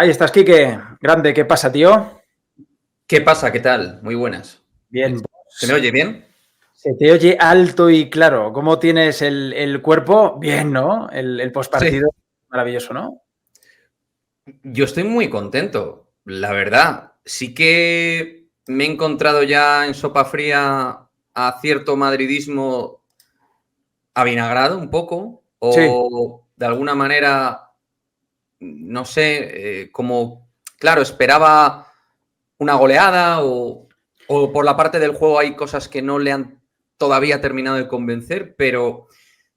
Ahí estás, Quique. Grande, ¿qué pasa, tío? ¿Qué pasa? ¿Qué tal? Muy buenas. Bien. ¿Se me oye bien? Se te oye alto y claro. ¿Cómo tienes el cuerpo? Bien, ¿no? El Sí. postpartido, maravilloso, ¿no? Yo estoy muy contento, la verdad. Sí que me he encontrado ya en sopa fría a cierto madridismo avinagrado un poco, Sí, o de alguna manera, no sé, como, claro, esperaba una goleada o por la parte del juego hay cosas que no le han todavía terminado de convencer, pero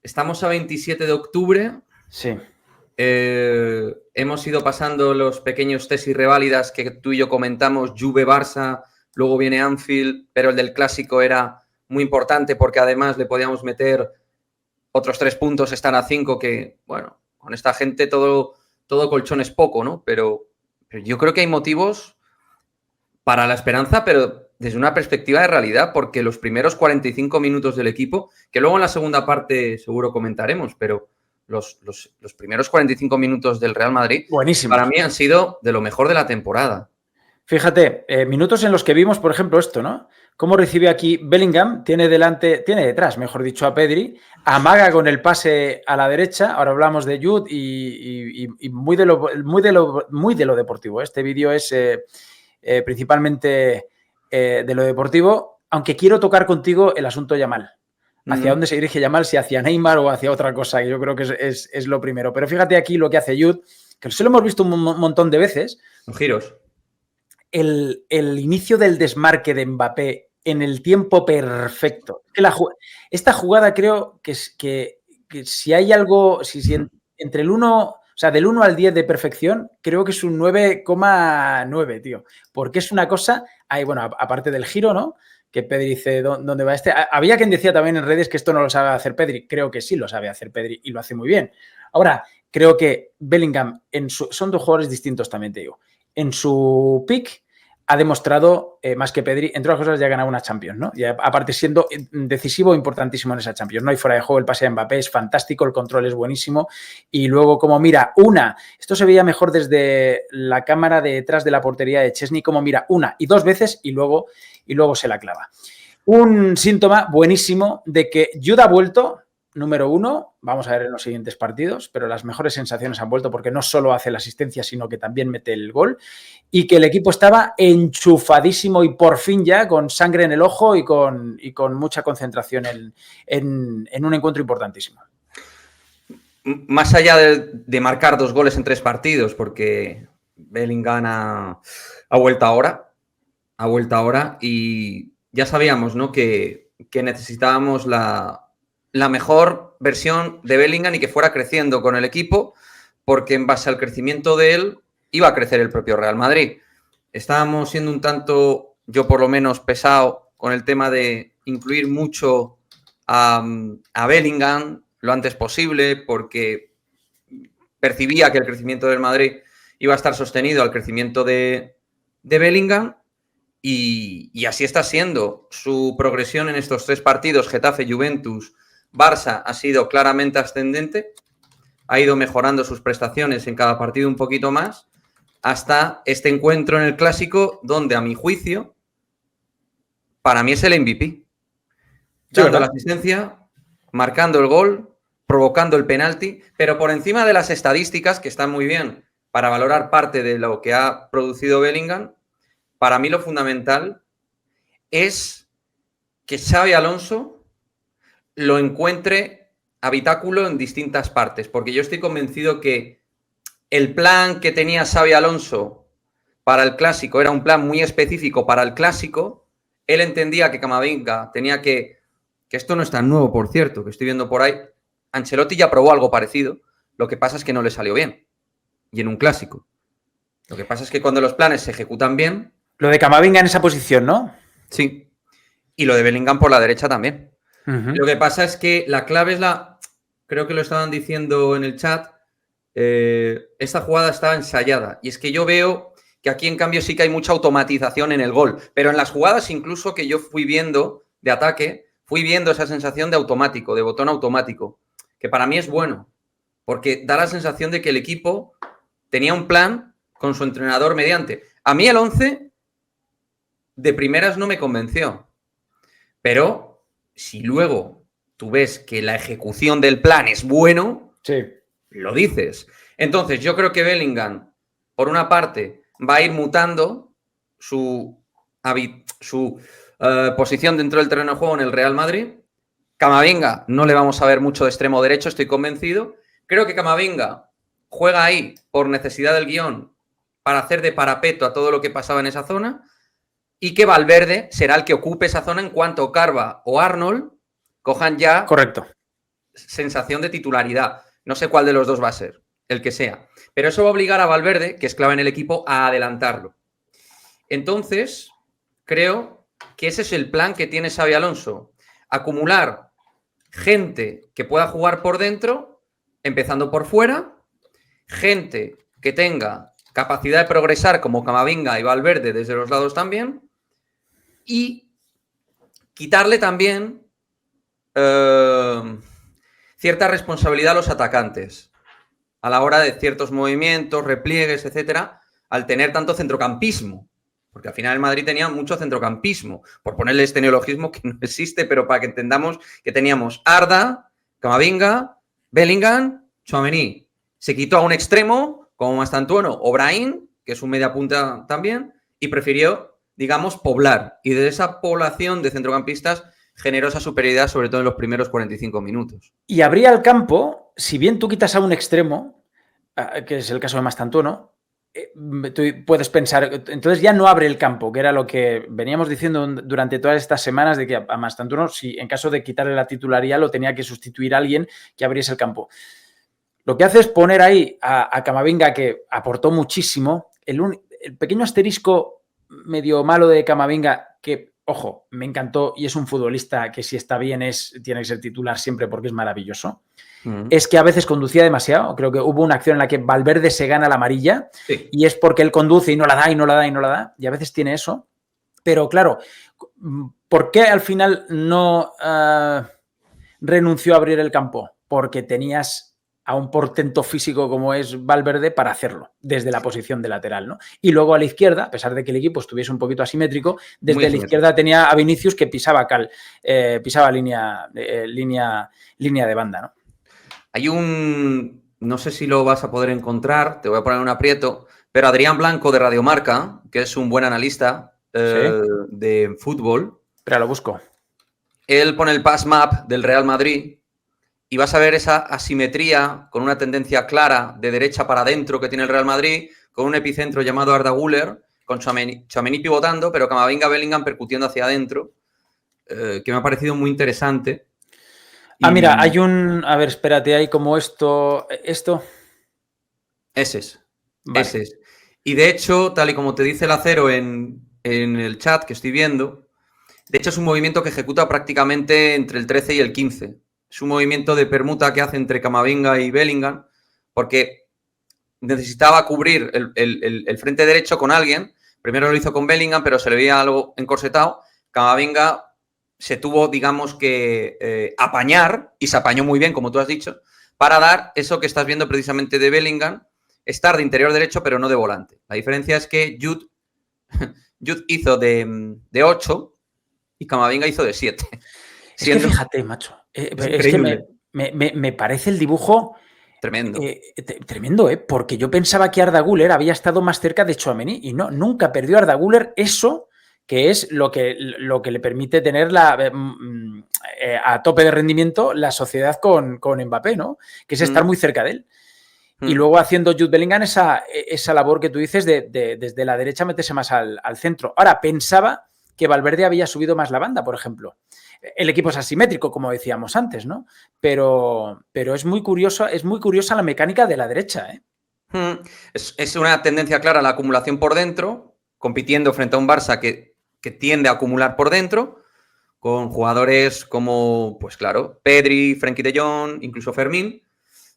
estamos a 27 de octubre. sí. Hemos ido pasando los pequeños test y reválidas que tú y yo comentamos, Juve-Barça, luego viene Anfield, pero el del clásico era muy importante porque además le podíamos meter otros 3 puntos, están a 5 que, bueno, con esta gente todo colchón es poco, ¿no? Pero yo creo que hay motivos para la esperanza, pero desde una perspectiva de realidad, porque los primeros 45 minutos del equipo, que luego en la segunda parte seguro comentaremos, pero los primeros 45 minutos del Real Madrid para Buenísimos. mí han sido de lo mejor de la temporada. Fíjate, minutos en los que vimos, por ejemplo, esto, ¿no? Cómo recibe aquí Bellingham, tiene detrás, mejor dicho, a Pedri, amaga con el pase a la derecha. Ahora hablamos de Jude y muy de lo deportivo. Este vídeo es principalmente de lo deportivo, aunque quiero tocar contigo el asunto Yamal. ¿Hacia dónde se dirige Yamal? Si hacia Neymar o hacia otra cosa, que yo creo que es lo primero. Pero fíjate aquí lo que hace Jude, que se lo hemos visto un montón de veces. Los giros. El inicio del desmarque de Mbappé en el tiempo perfecto. Esta jugada creo que si hay algo, entre el 1, o sea, del 1 al 10 de perfección, creo que es un 9,9, tío. Porque es una cosa, bueno, aparte del giro, ¿no? Que Pedri dice, ¿dónde va este? Había quien decía también en redes que esto no lo sabe hacer Pedri. Creo que sí lo sabe hacer Pedri y lo hace muy bien. Ahora, creo que Bellingham, son dos jugadores distintos también, te digo. En su pick ha demostrado, más que Pedri, entre otras cosas, ya ha ganado una Champions, ¿no? Y aparte siendo decisivo e importantísimo en esa Champions. No hay fuera de juego, el pase a Mbappé es fantástico, el control es buenísimo. Y luego, como mira, esto se veía mejor desde la cámara de detrás de la portería de Chesney, como mira una y dos veces y luego se la clava. Un síntoma buenísimo de que Jude ha vuelto, número 1, vamos a ver en los siguientes partidos, pero las mejores sensaciones han vuelto porque no solo hace la asistencia, sino que también mete el gol, y que el equipo estaba enchufadísimo y por fin ya con sangre en el ojo y con mucha concentración en un encuentro importantísimo. Más allá de marcar 2 goles en 3 partidos, porque Bellingham ha vuelto ahora y ya sabíamos, ¿no? que necesitábamos la mejor versión de Bellingham y que fuera creciendo con el equipo, porque en base al crecimiento de él iba a crecer el propio Real Madrid. Estábamos siendo un tanto, yo por lo menos, pesado con el tema de incluir mucho a Bellingham lo antes posible, porque percibía que el crecimiento del Madrid iba a estar sostenido al crecimiento de Bellingham. Y así está siendo. Su progresión en estos 3 partidos, Getafe, Juventus, Barça, ha sido claramente ascendente. Ha ido mejorando sus prestaciones en cada partido un poquito más, hasta este encuentro en el Clásico, donde a mi juicio, para mí es el MVP. Dando la asistencia, marcando el gol, provocando el penalti, pero por encima de las estadísticas, que están muy bien para valorar parte de lo que ha producido Bellingham, para mí lo fundamental es que Xabi Alonso lo encuentre habitáculo en distintas partes, porque yo estoy convencido que el plan que tenía Xabi Alonso para el Clásico era un plan muy específico para el Clásico. Él entendía que Camavinga tenía que esto no es tan nuevo, por cierto, que estoy viendo por ahí. Ancelotti ya probó algo parecido, lo que pasa es que no le salió bien, y en un Clásico. Lo que pasa es que cuando los planes se ejecutan bien... Lo de Camavinga en esa posición, ¿no? Sí, y lo de Bellingham por la derecha también. Lo que pasa es que la clave es creo que lo estaban diciendo en el chat, esta jugada estaba ensayada. Y es que yo veo que aquí, en cambio, sí que hay mucha automatización en el gol. Pero en las jugadas, incluso que yo fui viendo de ataque, fui viendo esa sensación de automático, de botón automático, que para mí es bueno, porque da la sensación de que el equipo tenía un plan con su entrenador mediante. A mí el 11 de primeras no me convenció. Pero si luego tú ves que la ejecución del plan es bueno, sí, lo dices. Entonces, yo creo que Bellingham, por una parte, va a ir mutando su posición dentro del terreno de juego en el Real Madrid. Camavinga no le vamos a ver mucho de extremo derecho, estoy convencido. Creo que Camavinga juega ahí por necesidad del guión para hacer de parapeto a todo lo que pasaba en esa zona y que Valverde será el que ocupe esa zona en cuanto Carva o Arnold cojan ya correcto. sensación de titularidad. No sé cuál de los dos va a ser, el que sea. Pero eso va a obligar a Valverde, que es clave en el equipo, a adelantarlo. Entonces, creo que ese es el plan que tiene Xabi Alonso. Acumular gente que pueda jugar por dentro, empezando por fuera, gente que tenga capacidad de progresar como Camavinga y Valverde desde los lados también, y quitarle también cierta responsabilidad a los atacantes a la hora de ciertos movimientos, repliegues, etcétera, al tener tanto centrocampismo. Porque al final el Madrid tenía mucho centrocampismo, por ponerle este neologismo que no existe, pero para que entendamos que teníamos Arda, Camavinga, Bellingham, Tchouaméni. Se quitó a un extremo, como Mastantuono o Brahim, que es un media punta también, y prefirió, digamos, poblar. Y de esa población de centrocampistas generó esa superioridad, sobre todo en los primeros 45 minutos. Y abría el campo, si bien tú quitas a un extremo, que es el caso de Mastantuono, tú puedes pensar, entonces ya no abre el campo, que era lo que veníamos diciendo durante todas estas semanas, de que a Mastantuono, si en caso de quitarle la titularidad, lo tenía que sustituir a alguien que abriese el campo. Lo que hace es poner ahí a Camavinga, que aportó muchísimo. El pequeño asterisco medio malo de Camavinga, que, ojo, me encantó y es un futbolista que si está bien tiene que ser titular siempre porque es maravilloso, es que a veces conducía demasiado. Creo que hubo una acción en la que Valverde se gana la amarilla, sí, y es porque él conduce y no la da, y no la da, y no la da, y a veces tiene eso. Pero claro, ¿por qué al final no renunció a abrir el campo? Porque tenías a un portento físico como es Valverde para hacerlo, desde la posición de lateral, ¿no? Y luego a la izquierda, a pesar de que el equipo estuviese un poquito asimétrico, desde la izquierda tenía a Vinicius que pisaba línea de banda, ¿no? Hay no sé si lo vas a poder encontrar, te voy a poner un aprieto, pero Adrián Blanco de Radiomarca, que es un buen analista de fútbol. Pero lo busco. Él pone el pass map del Real Madrid y vas a ver esa asimetría con una tendencia clara de derecha para adentro que tiene el Real Madrid, con un epicentro llamado Arda Güler, con Tchouaméni pivotando, pero Camavinga, Bellingham percutiendo hacia adentro, que me ha parecido muy interesante. Mira, hay un... A ver, espérate, hay como esto... Ese es. Vale. Ese es. Y de hecho, tal y como te dice el Acero en el chat que estoy viendo, de hecho es un movimiento que ejecuta prácticamente entre el 13 y el 15. Es un movimiento de permuta que hace entre Camavinga y Bellingham, porque necesitaba cubrir el frente derecho con alguien. Primero lo hizo con Bellingham, pero se le veía algo encorsetado. Camavinga se tuvo, digamos, que apañar, y se apañó muy bien, como tú has dicho, para dar eso que estás viendo precisamente de Bellingham, estar de interior derecho, pero no de volante. La diferencia es que Jude hizo de 8 y Camavinga hizo de 7. Es que fíjate, macho. Es que me parece el dibujo tremendo. Tremendo, porque yo pensaba que Arda Güler había estado más cerca de Tchouaméni y no, nunca perdió Arda Güler eso, que es lo que le permite tener a tope de rendimiento la sociedad con Mbappé, ¿no? Que es estar muy cerca de él. Y luego haciendo Jude Bellingham esa labor que tú dices de desde la derecha meterse más al centro. Ahora, pensaba que Valverde había subido más la banda, por ejemplo. El equipo es asimétrico, como decíamos antes, ¿no? Pero es muy curiosa la mecánica de la derecha, ¿eh? Es una tendencia clara a la acumulación por dentro, compitiendo frente a un Barça que tiende a acumular por dentro, con jugadores como, pues claro, Pedri, Frenkie de Jong, incluso Fermín.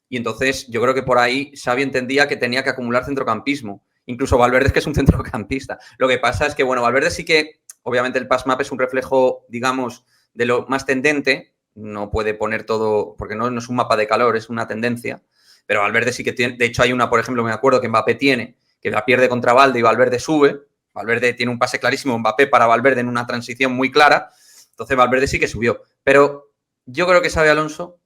Y entonces yo creo que por ahí Xavi entendía que tenía que acumular centrocampismo. Incluso Valverde, que es un centrocampista. Lo que pasa es que, bueno, Valverde sí que, obviamente el pass map es un reflejo, digamos, de lo más tendente. No puede poner todo, porque no es un mapa de calor, es una tendencia. Pero Valverde sí que tiene, de hecho hay una, por ejemplo, me acuerdo que Mbappé tiene, que la pierde contra Valde y Valverde sube. Valverde tiene un pase clarísimo, Mbappé para Valverde en una transición muy clara. Entonces Valverde sí que subió. Pero yo creo que Xabi Alonso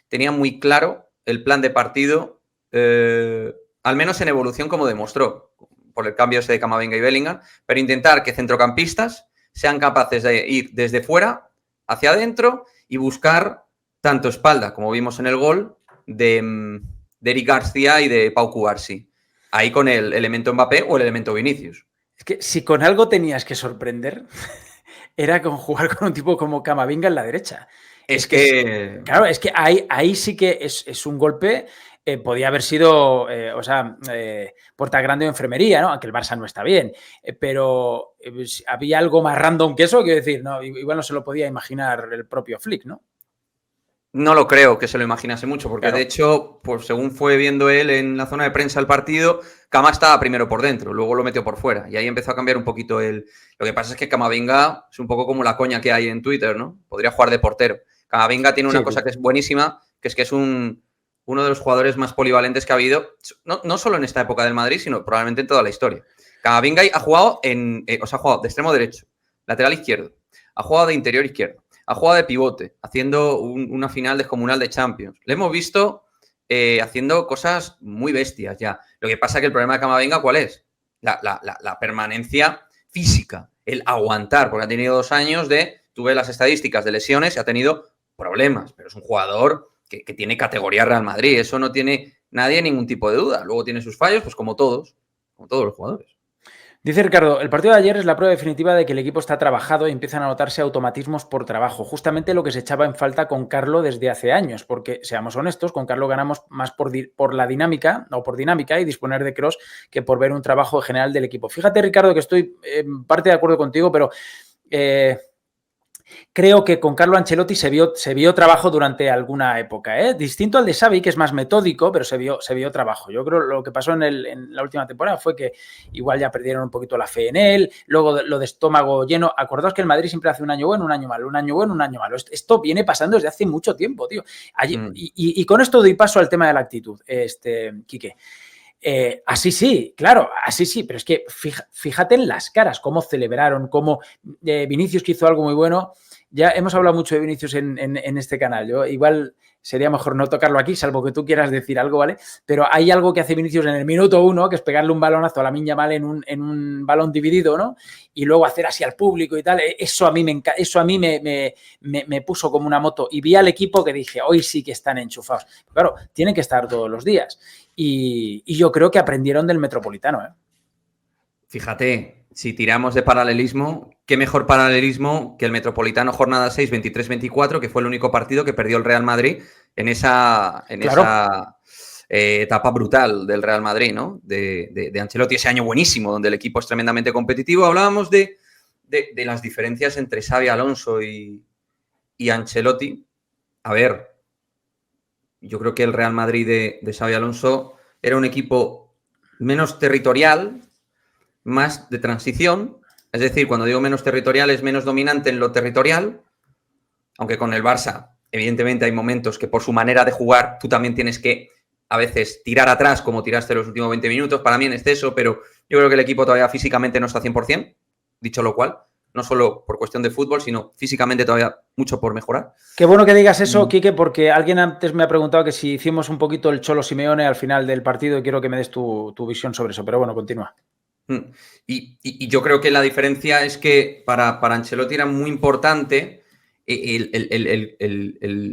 tenía muy claro el plan de partido, al menos en evolución como demostró, por el cambio ese de Camavinga y Bellingham, pero intentar que centrocampistas sean capaces de ir desde fuera hacia adentro y buscar tanto espalda, como vimos en el gol, de Eric García y de Pau Cubarsí. Ahí con el elemento Mbappé o el elemento Vinicius. Es que si con algo tenías que sorprender, era con jugar con un tipo como Camavinga en la derecha. Claro, es que ahí sí que es un golpe. Podía haber sido, puerta grande o enfermería, ¿no? Aunque el Barça no está bien. Pero había algo más random que eso, quiero decir, no, igual no se lo podía imaginar el propio Flick, ¿no? No lo creo que se lo imaginase mucho, porque claro. De hecho, pues según fue viendo él en la zona de prensa del partido, Cama estaba primero por dentro, luego lo metió por fuera. Y ahí empezó a cambiar un poquito el... Lo que pasa es que Camavinga es un poco como la coña que hay en Twitter, ¿no? Podría jugar de portero. Camavinga tiene una cosa que es buenísima, que es uno de los jugadores más polivalentes que ha habido, no solo en esta época del Madrid, sino probablemente en toda la historia. Camavinga ha jugado ha jugado de extremo derecho, lateral izquierdo, ha jugado de interior izquierdo, ha jugado de pivote, haciendo una final descomunal de Champions. Le hemos visto haciendo cosas muy bestias ya. Lo que pasa es que el problema de Camavinga, ¿cuál es? La permanencia física, el aguantar, porque ha tenido 2 años tú ves las estadísticas de lesiones y ha tenido problemas, pero es un jugador que tiene categoría Real Madrid, eso no tiene nadie ningún tipo de duda. Luego tiene sus fallos, pues como todos los jugadores. Dice Ricardo, el partido de ayer es la prueba definitiva de que el equipo está trabajado y empiezan a notarse automatismos por trabajo. Justamente lo que se echaba en falta con Carlo desde hace años, porque, seamos honestos, con Carlo ganamos más por la dinámica, o por dinámica y disponer de Kroos que por ver un trabajo general del equipo. Fíjate, Ricardo, que estoy en parte de acuerdo contigo, pero... creo que con Carlo Ancelotti se vio trabajo durante alguna época, ¿eh? Distinto al de Xavi, que es más metódico, pero se vio trabajo. Yo creo que lo que pasó en la última temporada fue que igual ya perdieron un poquito la fe en él, luego lo de estómago lleno. Acordaos que el Madrid siempre hace un año bueno, un año malo, un año bueno, un año malo. Esto viene pasando desde hace mucho tiempo, tío. Y con esto doy paso al tema de la actitud, Quique. Así sí, claro, así sí, pero es que fíjate en las caras, cómo celebraron, cómo Vinicius, que hizo algo muy bueno. Ya hemos hablado mucho de Vinicius en este canal. Yo igual sería mejor no tocarlo aquí, salvo que tú quieras decir algo, ¿vale? Pero hay algo que hace Vinicius en el minuto 1, que es pegarle un balonazo a Lamine Yamal en un balón dividido, ¿no? Y luego hacer así al público y tal. Eso a mí me puso como una moto. Y vi al equipo que dije, hoy sí que están enchufados. Pero claro, tienen que estar todos los días. Y yo creo que aprendieron del Metropolitano, ¿eh? Fíjate, si tiramos de paralelismo, qué mejor paralelismo que el Metropolitano jornada 6, 23-24, que fue el único partido que perdió el Real Madrid en esa etapa brutal del Real Madrid, ¿no? De Ancelotti, ese año buenísimo, donde el equipo es tremendamente competitivo. Hablábamos de las diferencias entre Xabi Alonso y Ancelotti. A ver, yo creo que el Real Madrid de Xabi Alonso era un equipo menos territorial, más de transición, es decir, cuando digo menos territorial es menos dominante en lo territorial, aunque con el Barça evidentemente hay momentos que por su manera de jugar tú también tienes que a veces tirar atrás como tiraste los últimos 20 minutos, para mí en exceso, pero yo creo que el equipo todavía físicamente no está 100%, dicho lo cual, no solo por cuestión de fútbol, sino físicamente todavía mucho por mejorar. Qué bueno que digas eso, Quique, porque alguien antes me ha preguntado que si hicimos un poquito el Cholo Simeone al final del partido y quiero que me des tu visión sobre eso, pero bueno, continúa. Y yo creo que la diferencia es que para Ancelotti era muy importante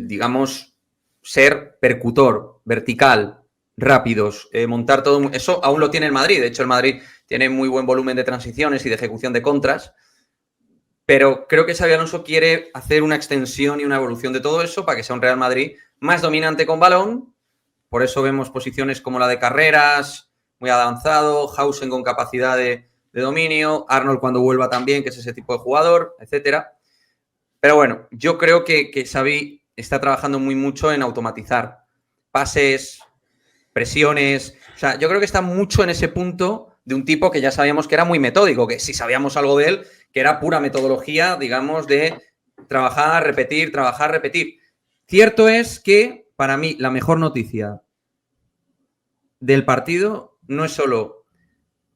digamos, ser percutor, vertical, rápidos, montar todo. Eso aún lo tiene el Madrid. De hecho, el Madrid tiene muy buen volumen de transiciones y de ejecución de contras. Pero creo que Xabi Alonso quiere hacer una extensión y una evolución de todo eso para que sea un Real Madrid más dominante con balón. Por eso vemos posiciones como la de Carreras, muy avanzado, Hausen con capacidad de dominio, Arnold cuando vuelva también, que es ese tipo de jugador, etcétera. Pero bueno, yo creo que Xavi está trabajando muy mucho en automatizar pases, presiones. O sea, yo creo que está mucho en ese punto de un tipo que ya sabíamos que era muy metódico, que si sabíamos algo de él, que era pura metodología, digamos, de trabajar, repetir, trabajar, repetir. Cierto es que, para mí, la mejor noticia del partido no es solo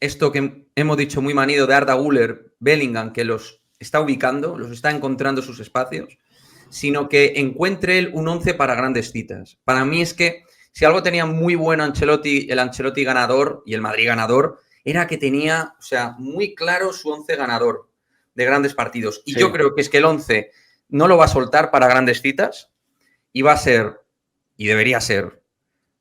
esto que hemos dicho muy manido de Arda Güler, Bellingham, que los está ubicando, los está encontrando sus espacios, sino que encuentre él un 11 para grandes citas. Para mí es que si algo tenía muy bueno Ancelotti, el Ancelotti ganador y el Madrid ganador, era que tenía, o sea, muy claro su 11 ganador de grandes partidos. Y yo creo que es que el 11 no lo va a soltar para grandes citas y va a ser, y debería ser,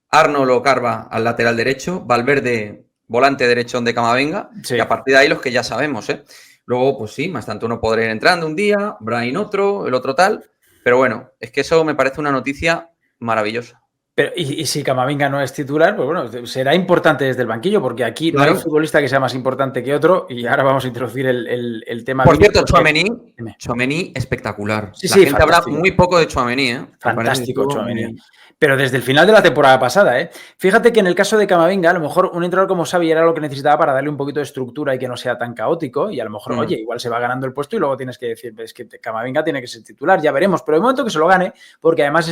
Arnold o Carva al lateral derecho, Valverde volante derecho de Camavinga, y a partir de ahí los que ya sabemos, ¿eh? Luego, pues sí, más tanto uno podrá ir entrando un día, Brian otro, el otro tal, pero bueno, es que eso me parece una noticia maravillosa. Pero, y si Camavinga no es titular, pues bueno, será importante desde el banquillo, porque aquí no hay futbolista que sea más importante que otro, y ahora vamos a introducir el tema. Por cierto, Tchouaméni espectacular. Sí, la gente habla muy poco de Tchouaméni, ¿eh? Fantástico Tchouaméni. Pero desde el final de la temporada pasada, ¿eh? Fíjate que en el caso de Camavinga, a lo mejor un entrenador como Xavi era lo que necesitaba para darle un poquito de estructura y que no sea tan caótico, y a lo mejor, oye, igual se va ganando el puesto y luego tienes que decir, es que Camavinga tiene que ser titular, ya veremos, pero de momento que se lo gane, porque además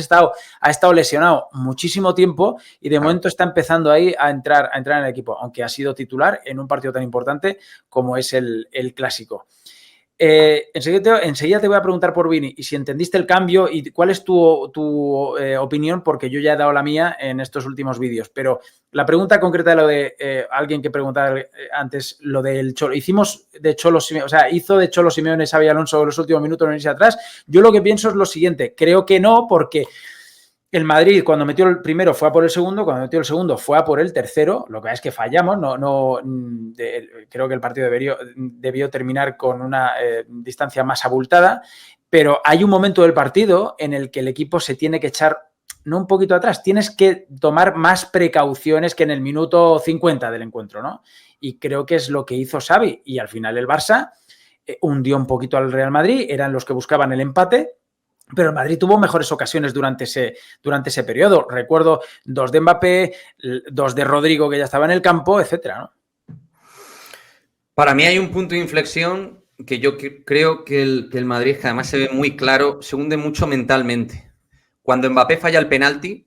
ha estado lesionado muchísimo tiempo y de momento está empezando ahí a entrar en el equipo, aunque ha sido titular en un partido tan importante como es el Clásico. Enseguida te voy a preguntar por Vini y si entendiste el cambio y cuál es tu opinión, porque yo ya he dado la mía en estos últimos vídeos, pero la pregunta concreta de lo de alguien que preguntaba antes, lo del Cholo, hicimos de Cholo Simeone, o sea, hizo de Cholo Simeone Xabi Alonso en los últimos minutos en irse atrás. Yo lo que pienso es lo siguiente, creo que no, porque el Madrid, cuando metió el primero, fue a por el segundo. Cuando metió el segundo, fue a por el tercero. Lo que es que fallamos. Creo que el partido debió terminar con una distancia más abultada. Pero hay un momento del partido en el que el equipo se tiene que echar, no un poquito atrás, tienes que tomar más precauciones que en el minuto 50 del encuentro, ¿no? Y creo que es lo que hizo Xavi. Y al final el Barça hundió un poquito al Real Madrid. Eran los que buscaban el empate. Pero el Madrid tuvo mejores ocasiones durante ese periodo. Recuerdo 2 de Mbappé, 2 de Rodrigo que ya estaba en el campo, etcétera, ¿no? Para mí hay un punto de inflexión que yo creo que el Madrid, que además se ve muy claro, se hunde mucho mentalmente. Cuando Mbappé falla el penalti,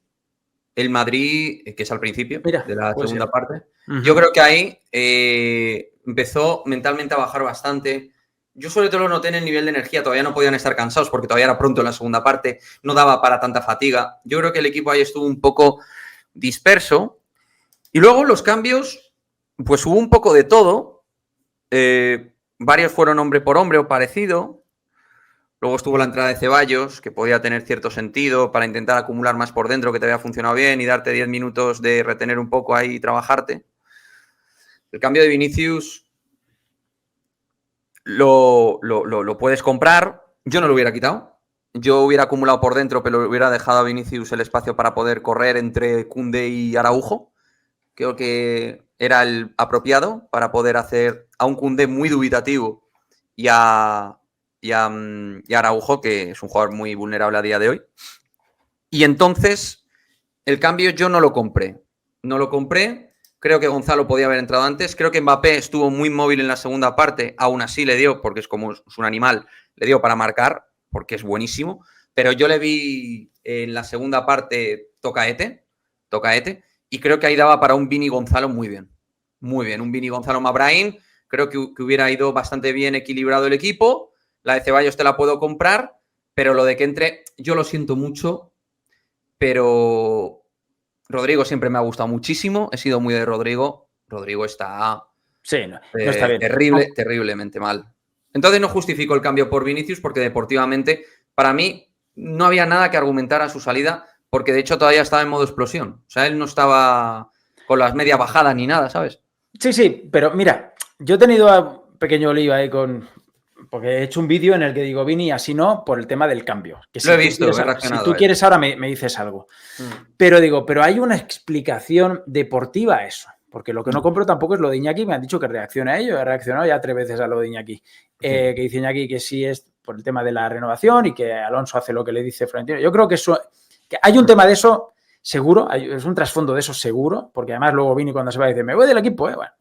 el Madrid, que es al principio de la segunda parte, yo creo que ahí empezó mentalmente a bajar bastante. Yo sobre todo lo noté en el nivel de energía, todavía no podían estar cansados porque todavía era pronto en la segunda parte, no daba para tanta fatiga. Yo creo que el equipo ahí estuvo un poco disperso. Y luego los cambios, pues hubo un poco de todo. Varios fueron hombre por hombre o parecido. Luego estuvo la entrada de Ceballos, que podía tener cierto sentido para intentar acumular más por dentro, que te había funcionado bien y darte 10 minutos de retener un poco ahí y trabajarte. El cambio de Vinicius lo puedes comprar. Yo no lo hubiera quitado. Yo hubiera acumulado por dentro, pero hubiera dejado a Vinicius el espacio para poder correr entre Koundé y Araujo. Creo que era el apropiado para poder hacer a un Koundé muy dubitativo y a Araujo, que es un jugador muy vulnerable a día de hoy. Y entonces, el cambio yo no lo compré. No lo compré. Creo que Gonzalo podía haber entrado antes. Creo que Mbappé estuvo muy móvil en la segunda parte. Aún así le dio, porque es como es un animal, le dio para marcar, porque es buenísimo. Pero yo le vi en la segunda parte tocaete. Y creo que ahí daba para un Vini Gonzalo muy bien. Muy bien. Un Vini Gonzalo Mabraín. Creo que hubiera ido bastante bien equilibrado el equipo. La de Ceballos te la puedo comprar. Pero lo de que entre, yo lo siento mucho. Pero Rodrigo siempre me ha gustado muchísimo. He sido muy de Rodrigo. Rodrigo está, no está bien. Terriblemente mal. Entonces no justifico el cambio por Vinicius porque deportivamente, para mí, no había nada que argumentar a su salida porque de hecho todavía estaba en modo explosión. O sea, él no estaba con las medias bajadas ni nada, ¿sabes? Sí, pero mira, yo he tenido un pequeño lío ahí porque he hecho un vídeo en el que digo, Vini, así no, por el tema del cambio. Que lo he visto, he reaccionado. Si tú quieres ahora me dices algo. Pero hay una explicación deportiva a eso. Porque lo que no compro tampoco es lo de Iñaki. Me han dicho que reaccione a ello. He reaccionado ya 3 veces a lo de Iñaki. Que dice Iñaki que sí es por el tema de la renovación y que Alonso hace lo que le dice Florentino. Yo creo que hay un tema de eso seguro. Es un trasfondo de eso seguro. Porque además luego Vini cuando se va a decir, me voy del equipo. Bueno.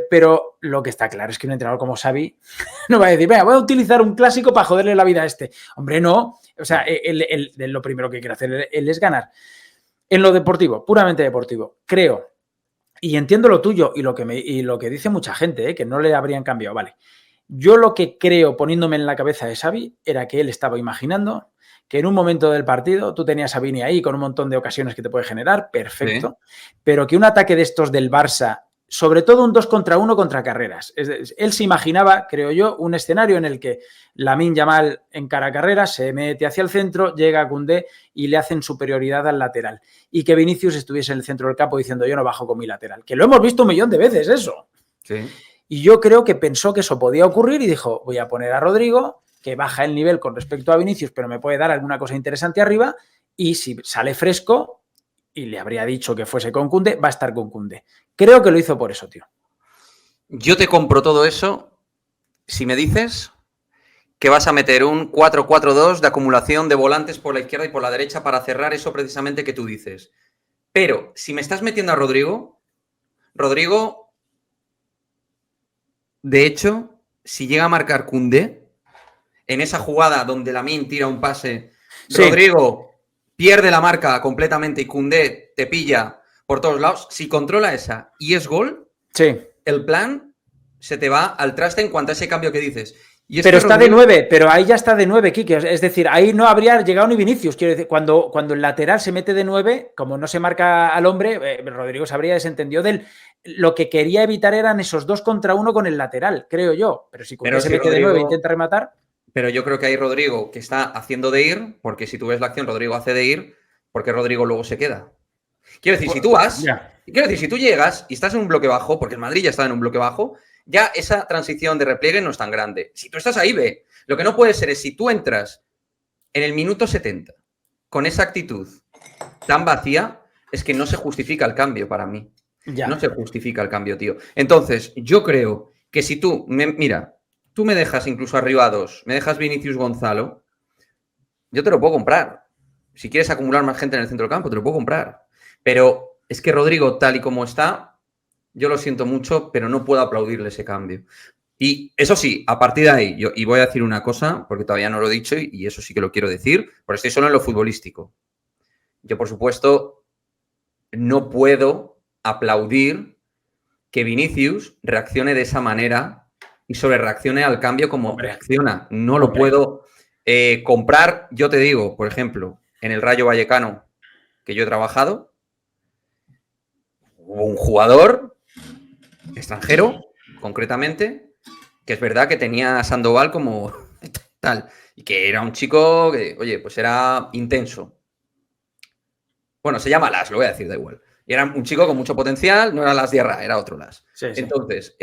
Pero lo que está claro es que un entrenador como Xavi no va a decir, venga, voy a utilizar un clásico para joderle la vida a este. Hombre, no. O sea, lo primero que quiere hacer él es ganar. En lo deportivo, puramente deportivo, creo, Y entiendo lo tuyo y lo que dice mucha gente, que no le habrían cambiado. Vale. Yo lo que creo, poniéndome en la cabeza de Xavi, era que él estaba imaginando que en un momento del partido tú tenías a Vini ahí con un montón de ocasiones que te puede generar, perfecto, pero que un ataque de estos del Barça, sobre todo un 2 contra 1 contra carreras, él se imaginaba, creo yo, un escenario en el que Lamine Yamal encara carreras, se mete hacia el centro, llega a Koundé y le hacen superioridad al lateral, y que Vinicius estuviese en el centro del campo diciendo yo no bajo con mi lateral, que lo hemos visto un millón de veces eso. Sí. Y yo creo que pensó que eso podía ocurrir y dijo, voy a poner a Rodrigo, que baja el nivel con respecto a Vinicius, pero me puede dar alguna cosa interesante arriba, y si sale fresco, y le habría dicho que fuese con Koundé, va a estar con Koundé. Creo que lo hizo por eso, tío. Yo te compro todo eso si me dices que vas a meter un 4-4-2 de acumulación de volantes por la izquierda y por la derecha para cerrar eso precisamente que tú dices. Pero si me estás metiendo a Rodrigo, de hecho, si llega a marcar Koundé, en esa jugada donde Lamine tira un pase, sí. Rodrigo pierde la marca completamente y Koundé te pilla por todos lados. Si controla esa y es gol, sí. El plan se te va al traste en cuanto a ese cambio que dices. Y pero está Rodrigo... de 9, pero ahí ya está de 9, Quique. Es decir, ahí no habría llegado ni Vinicius. Quiero decir, cuando el lateral se mete de 9, como no se marca al hombre, Rodrigo se habría desentendido de él. Lo que quería evitar eran esos 2 contra 1 con el lateral, creo yo. Pero si se mete de 9 e intenta rematar... Pero yo creo que hay Rodrigo que está haciendo de ir, porque si tú ves la acción, Rodrigo hace de ir, porque Rodrigo luego se queda. Quiero decir, si tú vas... Quiero decir, si tú llegas y estás en un bloque bajo, porque el Madrid ya está en un bloque bajo, ya esa transición de repliegue no es tan grande. Si tú estás ahí, ve. Lo que no puede ser es si tú entras en el minuto 70 con esa actitud tan vacía, es que no se justifica el cambio para mí. Ya. No se justifica el cambio, tío. Entonces, yo creo que si tú... Mira, tú me dejas incluso arriba a 2, me dejas Vinicius Gonzalo, yo te lo puedo comprar. Si quieres acumular más gente en el centro del campo, te lo puedo comprar. Pero... es que Rodrigo, tal y como está, yo lo siento mucho, pero no puedo aplaudirle ese cambio. Y eso sí, a partir de ahí, y voy a decir una cosa, porque todavía no lo he dicho, y eso sí que lo quiero decir, porque estoy solo en lo futbolístico. Yo, por supuesto, no puedo aplaudir que Vinicius reaccione de esa manera y sobrereaccione al cambio como reacciona. No lo puedo comprar. Yo te digo, por ejemplo, en el Rayo Vallecano, que yo he trabajado, hubo un jugador extranjero, concretamente, que es verdad que tenía a Sandoval como tal, y que era un chico que, oye, pues era intenso. Bueno, se llama Las, lo voy a decir, da igual. Y era un chico con mucho potencial, no era Las Diarra, era otro Las. Sí, sí. Entonces,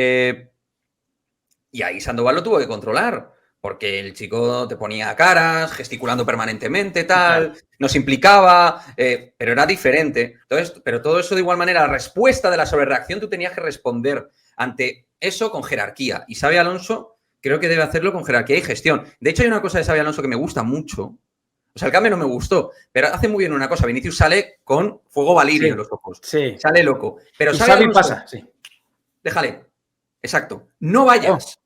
y ahí Sandoval lo tuvo que controlar, porque el chico te ponía caras, gesticulando permanentemente, tal, nos implicaba, pero era diferente. Entonces, pero todo eso de igual manera, la respuesta de la sobrereacción, tú tenías que responder ante eso con jerarquía. Y Xabi Alonso creo que debe hacerlo con jerarquía y gestión. De hecho, hay una cosa de Xabi Alonso que me gusta mucho. O sea, el cambio no me gustó, pero hace muy bien una cosa. Vinicius sale con fuego valirio en los ojos. Sí. Sale loco. Pero Xabi Alonso, pasa, sí. Déjale. Exacto. No vayas.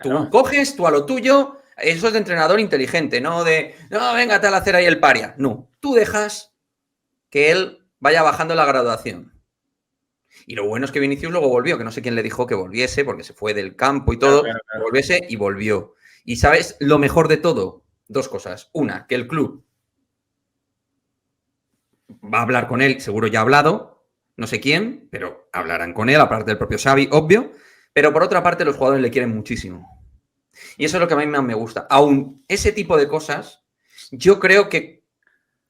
Tú coges, tú a lo tuyo, eso es de entrenador inteligente, no de, no, venga, tal, a hacer ahí el paria. No, tú dejas que él vaya bajando la graduación. Y lo bueno es que Vinicius luego volvió, que no sé quién le dijo que volviese, porque se fue del campo y todo, claro. Volviese y volvió. Y ¿sabes lo mejor de todo? Dos cosas. Una, que el club va a hablar con él, seguro ya ha hablado, no sé quién, pero hablarán con él, aparte del propio Xavi, obvio. Pero por otra parte, los jugadores le quieren muchísimo. Y eso es lo que a mí más me gusta. Aún ese tipo de cosas, yo creo que,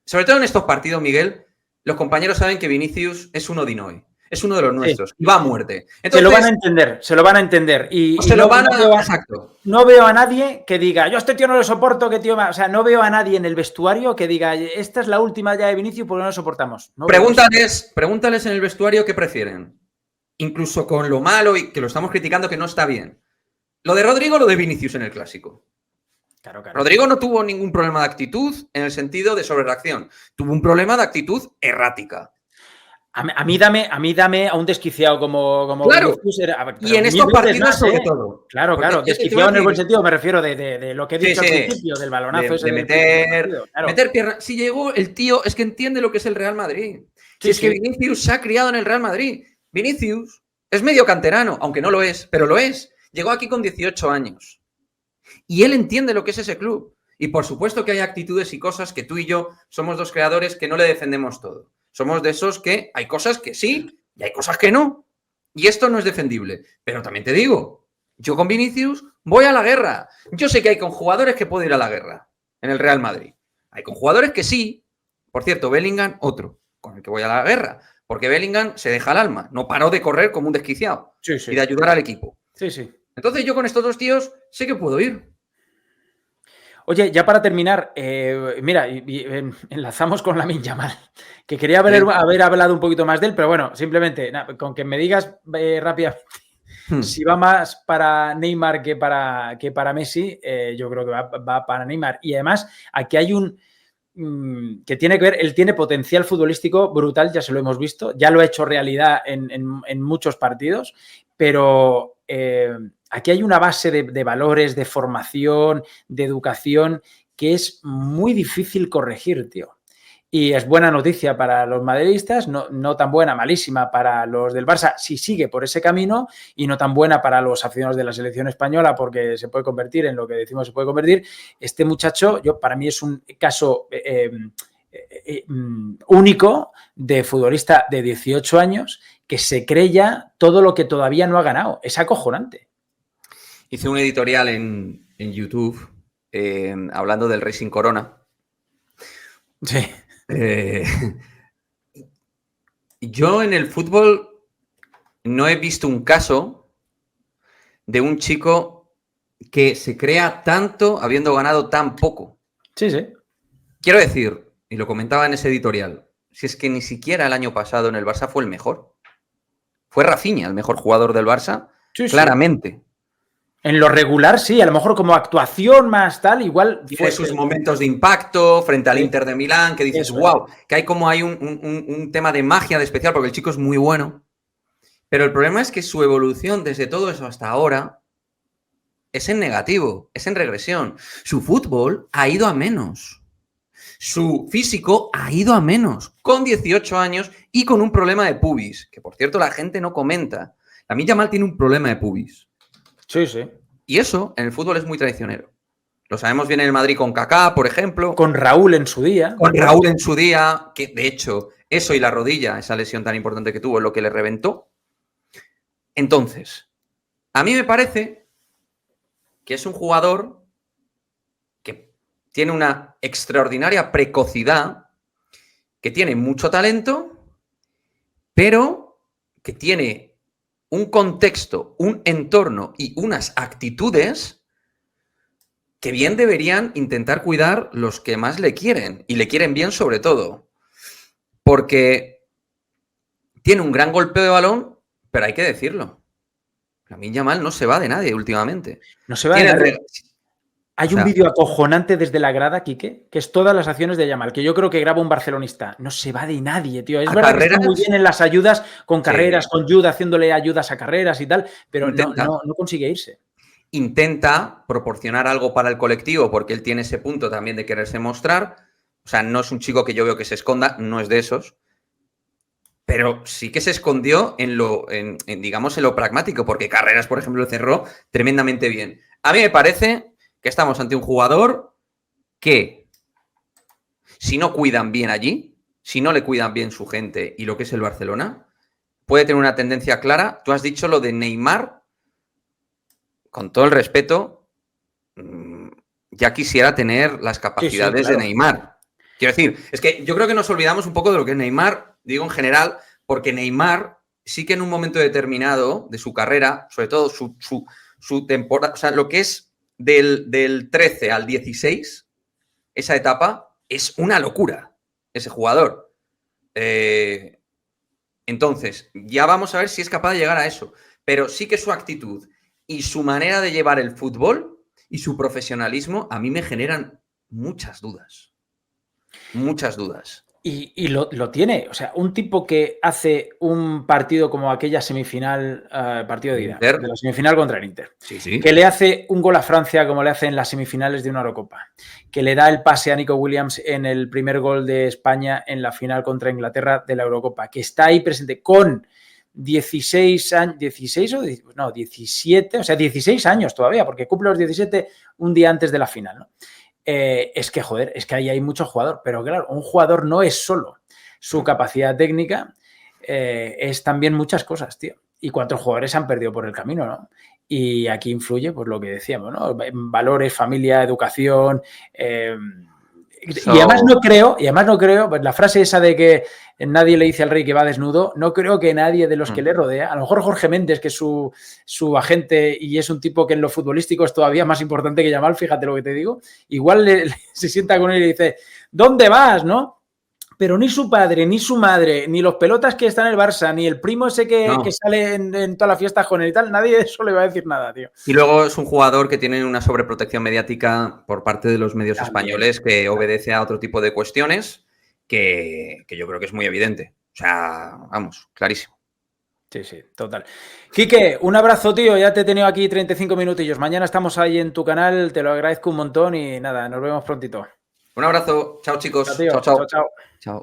sobre todo en estos partidos, Miguel, los compañeros saben que Vinicius es uno de Inoue. Es uno de los nuestros. Sí. Y va a muerte. Entonces, se lo van a entender, se lo van a entender. Y se lo van a... Exacto. No veo a nadie que diga, yo a este tío no lo soporto, que tío... O sea, no veo a nadie en el vestuario que diga, esta es la última ya de Vinicius porque no lo soportamos. No pregúntales en el vestuario qué prefieren. Incluso con lo malo y que lo estamos criticando que no está bien. ¿Lo de Rodrigo o lo de Vinicius en el Clásico? Claro. Rodrigo no tuvo ningún problema de actitud en el sentido de sobrereacción. Tuvo un problema de actitud errática. A mí dame a un desquiciado como claro. Vinicius. Y en estos partidos sobre todo. Claro. Desquiciado en el buen sentido, me refiero de lo que he dicho al principio, del balonazo ese. De meter pierna. Si llegó el tío, es que entiende lo que es el Real Madrid. Si es que Vinicius se ha criado en el Real Madrid. Vinicius es medio canterano, aunque no lo es, pero lo es. Llegó aquí con 18 años. Y él entiende lo que es ese club. Y por supuesto que hay actitudes y cosas que tú y yo somos dos creadores que no le defendemos todo. Somos de esos que hay cosas que sí y hay cosas que no. Y esto no es defendible. Pero también te digo, yo con Vinicius voy a la guerra. Yo sé que hay con jugadores que puedo ir a la guerra en el Real Madrid. Hay con jugadores que sí. Por cierto, Bellingham, otro, con el que voy a la guerra. Porque Bellingham se deja el alma. No paró de correr como un desquiciado. Sí, sí. Y de ayudar al equipo. Sí, sí. Entonces yo con estos dos tíos sé que puedo ir. Oye, ya para terminar, mira, enlazamos con Lamine Yamal, que quería haber hablado un poquito más de él, pero bueno, simplemente con que me digas rápidamente si va más para Neymar que para Messi, yo creo que va para Neymar. Y además, aquí hay un que tiene que ver, él tiene potencial futbolístico brutal, ya se lo hemos visto, ya lo ha hecho realidad en muchos partidos, pero aquí hay una base de valores, de formación, de educación, que es muy difícil corregir, tío. Y es buena noticia para los madridistas, no tan buena, malísima para los del Barça, si sigue por ese camino, y no tan buena para los aficionados de la selección española, porque se puede convertir en lo que decimos se puede convertir. Este muchacho, para mí es un caso único de futbolista de 18 años que se cree ya todo lo que todavía no ha ganado. Es acojonante. Hice un editorial en YouTube hablando del Racing Corona. Sí. Yo en el fútbol no he visto un caso de un chico que se crea tanto habiendo ganado tan poco. Sí, sí. Quiero decir, y lo comentaba en ese editorial, si es que ni siquiera el año pasado en el Barça fue el mejor. Fue Rafinha el mejor jugador del Barça, sí, claramente. Sí. En lo regular, sí, a lo mejor como actuación más tal, igual... Tiene sus momentos de impacto frente al Inter de Milán, que dices, wow, que hay como un tema de magia de especial, porque el chico es muy bueno. Pero el problema es que su evolución desde todo eso hasta ahora es en negativo, es en regresión. Su fútbol ha ido a menos. Su físico ha ido a menos, con 18 años y con un problema de pubis, que por cierto la gente no comenta. Lamine Yamal tiene un problema de pubis. Sí, sí. Y eso en el fútbol es muy traicionero. Lo sabemos bien en el Madrid con Kaká, por ejemplo. Con Raúl en su día. Con Raúl en su día, que de hecho, eso y la rodilla, esa lesión tan importante que tuvo, es lo que le reventó. Entonces, a mí me parece que es un jugador que tiene una extraordinaria precocidad, que tiene mucho talento, pero que tiene un contexto, un entorno y unas actitudes que bien deberían intentar cuidar los que más le quieren, y le quieren bien sobre todo, porque tiene un gran golpeo de balón, pero hay que decirlo, Lamine Yamal no se va de nadie últimamente. No se va de nadie. Hay un vídeo acojonante desde la grada, Quique, que es todas las acciones de Yamal, que yo creo que graba un barcelonista. No se va de nadie, tío. Es verdad que está muy bien en las ayudas, con carreras, con Jude haciéndole ayudas a carreras y tal, pero no consigue irse. Intenta proporcionar algo para el colectivo, porque él tiene ese punto también de quererse mostrar. O sea, no es un chico que yo veo que se esconda, no es de esos. Pero sí que se escondió digamos, en lo pragmático, porque Carreras, por ejemplo, lo cerró tremendamente bien. A mí me parece que estamos ante un jugador que, si no cuidan bien allí, si no le cuidan bien su gente y lo que es el Barcelona, puede tener una tendencia clara. Tú has dicho lo de Neymar, con todo el respeto, ya quisiera tener las capacidades de Neymar. Quiero decir, es que yo creo que nos olvidamos un poco de lo que es Neymar, digo en general, porque Neymar sí que en un momento determinado de su carrera, sobre todo su temporada, o sea, lo que es del 13 al 16, esa etapa, es una locura, ese jugador. Entonces, ya vamos a ver si es capaz de llegar a eso. Pero sí que su actitud y su manera de llevar el fútbol y su profesionalismo a mí me generan muchas dudas. Muchas dudas. Y lo tiene. O sea, un tipo que hace un partido como aquella semifinal, partido de ida, de la semifinal contra el Inter, sí. Que le hace un gol a Francia como le hace en las semifinales de una Eurocopa, que le da el pase a Nico Williams en el primer gol de España en la final contra Inglaterra de la Eurocopa, que está ahí presente con 16 años, 16 o no, 17, o sea, 16 años todavía, porque cumple los 17 un día antes de la final, ¿no? Es que, joder, es que ahí hay mucho jugador, pero claro, un jugador no es solo su capacidad técnica, es también muchas cosas, tío. Y cuántos jugadores se han perdido por el camino, ¿no? Y aquí influye, pues lo que decíamos, ¿no? Valores, familia, educación. Y además no creo, pues la frase esa de que nadie le dice al rey que va desnudo, no creo que nadie de los que le rodea, a lo mejor Jorge Méndez, que es su agente y es un tipo que en lo futbolístico es todavía más importante que Yamal, fíjate lo que te digo, igual se sienta con él y le dice, ¿dónde vas, no? Pero ni su padre, ni su madre, ni los pelotas que están en el Barça, ni el primo ese que sale en todas las fiestas con él y tal, nadie de eso le va a decir nada, tío. Y luego es un jugador que tiene una sobreprotección mediática por parte de los medios españoles que obedece a otro tipo de cuestiones que yo creo que es muy evidente. O sea, vamos, clarísimo. Sí, sí, total. Quique, un abrazo, tío. Ya te he tenido aquí 35 minutillos. Mañana estamos ahí en tu canal. Te lo agradezco un montón y nada, nos vemos prontito. Un abrazo. Chao, chicos. Chao, tío. Chao, chao. Chao, chao. Chao.